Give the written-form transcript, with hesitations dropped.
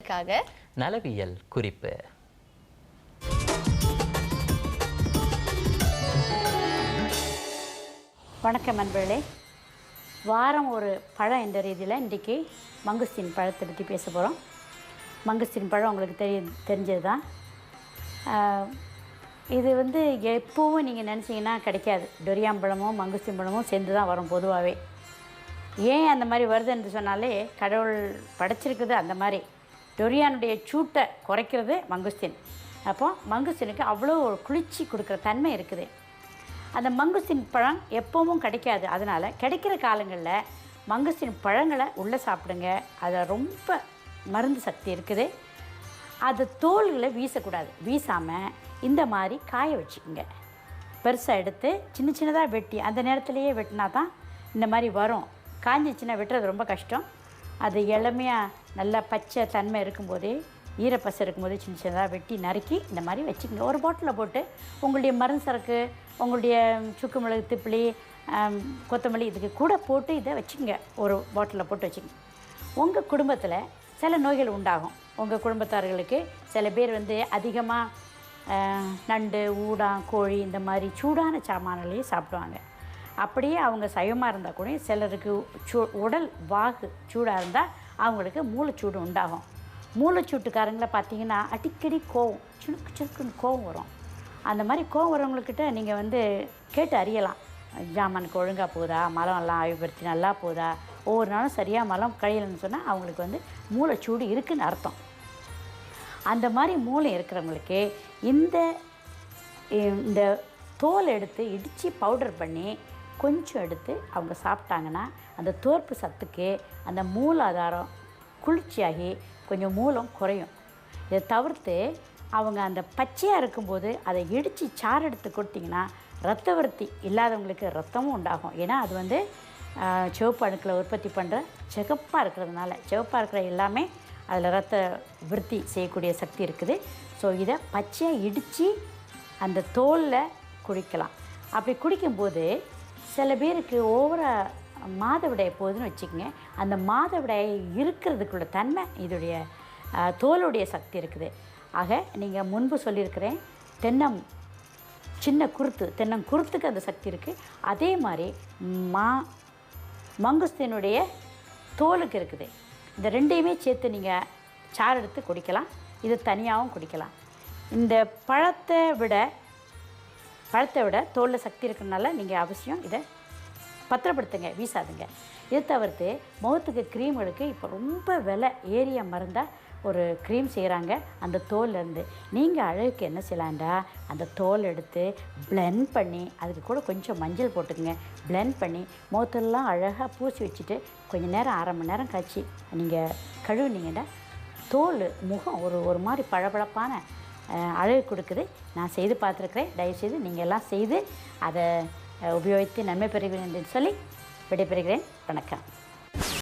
நேயர்களுக்காக நலவியல் குறிப்பு. வணக்கம் நண்பர்களே. வாரம் ஒரு பழம் என்ற ரீதியில் இன்றைக்கி மங்குஸ்தீன் பழத்தை பற்றி பேச போகிறோம். மங்குஸ்தீன் பழம் உங்களுக்கு தெரிஞ்சது தான். இது எப்போவும் நீங்கள் நினச்சிங்கன்னா கிடைக்காது. டொரியான் பழமும் மங்குஸ்தீன் பழமும் சேர்ந்து தான் வரும் பொதுவாகவே. ஏன் அந்த மாதிரி வருது என்று சொன்னாலே கடவுள் படைச்சிருக்குது அந்த மாதிரி. டொரியானுடைய சூட்டை குறைக்கிறது மங்குஸ்தீன். அப்போ மங்குஸ்தீனுக்கு அவ்வளோ ஒரு குளிர்ச்சி கொடுக்குற தன்மை இருக்குது. அந்த மங்குஸ்தீன் பழம் எப்போவும் கிடைக்காது. அதனால் கிடைக்கிற காலங்களில் மங்குஸ்தீன் பழங்களை உள்ளே சாப்பிடுங்க. அதில் ரொம்ப மருந்து சக்தி இருக்குது. அது தோல்களை வீசக்கூடாது. வீசாமல் இந்த மாதிரி காய வச்சுக்கோங்க. பெருசாக எடுத்து சின்ன சின்னதாக வெட்டி அந்த நேரத்துலையே வெட்டினா தான் இந்த மாதிரி வரும். காஞ்சிச்சின்னா வெட்டுறது ரொம்ப கஷ்டம். அது இளமையாக நல்லா பச்சை தன்மை இருக்கும்போதே, ஈரப்பசை இருக்கும்போது சின்ன சின்னதாக வெட்டி நறுக்கி இந்த மாதிரி வச்சுக்கோங்க. ஒரு பாட்டிலில் போட்டு உங்களுடைய மருந்து சரக்கு, உங்களுடைய சுக்கு மிளகு, திப்பிலி, கொத்தமல்லி இதுக்கு கூட போட்டு இதை வச்சுக்கோங்க. ஒரு பாட்டிலில் போட்டு வச்சுக்கோங்க. உங்கள் குடும்பத்தில் சில நோய்கள் உண்டாகும். உங்கள் குடும்பத்தார்களுக்கு சில பேர் அதிகமாக நண்டு, ஊடான், கோழி இந்த மாதிரி சூடான சாமான்களையும் சாப்பிடுவாங்க. அப்படியே அவங்க சைவமாக இருந்தால் கூட சிலருக்கு உடல் வாகு சூடாக இருந்தால் அவங்களுக்கு மூளைச்சூடு உண்டாகும். மூளைச்சூட்டுக்காரங்களை பார்த்திங்கன்னா அடிக்கடி கோவம், சுருக்கு சுருக்குன்னு கோவம் வரும். அந்த மாதிரி கோவம் வரவங்கக்கிட்ட நீங்கள் கேட்டு அறியலாம். ஜாமானுக்கு ஒழுங்காக போகுதா, மலம்லாம் ஆய்வுபடுத்தி நல்லா போகுதா, ஒவ்வொரு நாளும் சரியாக மலம் கழியலன்னு சொன்னால் அவங்களுக்கு மூளைச்சூடு இருக்குதுன்னு அர்த்தம். அந்த மாதிரி மூளை இருக்கிறவங்களுக்கு இந்த தோல் எடுத்து இடித்து பவுடர் பண்ணி கொஞ்சம் எடுத்து அவங்க சாப்பிட்டாங்கன்னா அந்த தோற்பு சத்துக்கு அந்த மூலாதாரம் குளிர்ச்சியாகி கொஞ்சம் மூலம் குறையும். இதை தவிர்த்து அவங்க அந்த பச்சையாக இருக்கும்போது அதை இடித்து சாறு எடுத்து கொடுத்திங்கன்னா இரத்த விருத்தி இல்லாதவங்களுக்கு ரத்தமும் உண்டாகும். ஏன்னா அது சிவப்பு அணுக்களை உற்பத்தி பண்ணுற சிகப்பாக இருக்கிறதுனால, சிவப்பாக இருக்கிற எல்லாமே அதில் இரத்த விருத்தி செய்யக்கூடிய சக்தி இருக்குது. ஸோ இதை பச்சையாக இடித்து அந்த தோலில் குடிக்கலாம். அப்படி குடிக்கும்போது சில பேருக்கு ஓவராக மாதவிடாய் போகுதுன்னு வச்சுக்கோங்க. அந்த மாதவிடாய் இருக்கிறதுக்குள்ள தன்மை இதோடைய தோலுடைய சக்தி இருக்குது. ஆக நீங்கள் முன்பு சொல்லியிருக்கிறேன், தென்னங்குருத்துக்கு அந்த சக்தி இருக்குது. அதே மாதிரி மங்குஸ்தீனுடைய தோலுக்கு இருக்குது. இந்த ரெண்டையுமே சேர்த்து நீங்கள் சாறு எடுத்து குடிக்கலாம். இது தனியாகவும் குடிக்கலாம். இந்த பழத்தை விட தோலில் சக்தி இருக்கிறதுனால நீங்கள் அவசியம் இதை பத்திரப்படுத்துங்க, வீசாதுங்க. இதை தவிர்த்து முகத்துக்கு க்ரீம்களுக்கு இப்போ ரொம்ப விலை ஏறிய மருந்தாக ஒரு க்ரீம் செய்கிறாங்க அந்த தோல்லேருந்து. நீங்கள் அழகுக்கு என்ன செய்யலாண்டா, அந்த தோல் எடுத்து பிளெண்ட் பண்ணி அதுக்கு கூட கொஞ்சம் மஞ்சள் போட்டுக்குங்க. பிளெண்ட் பண்ணி முகத்தெல்லாம் அழகாக பூசி வச்சுட்டு கொஞ்சம் நேரம், அரை மணி நேரம் கழிச்சு நீங்கள் கழுவுனீங்கன்னா தோல் முகம் ஒரு மாதிரி பளபளப்பான அழகு கொடுக்குது. நான் செய்து பார்த்துருக்குறேன். தயவுசெய்து நீங்கள் எல்லாம் செய்து அதை உபயோகித்து நன்மை பெறுகிறேன் என்று சொல்லி விடைபெறுகிறேன். வணக்கம்.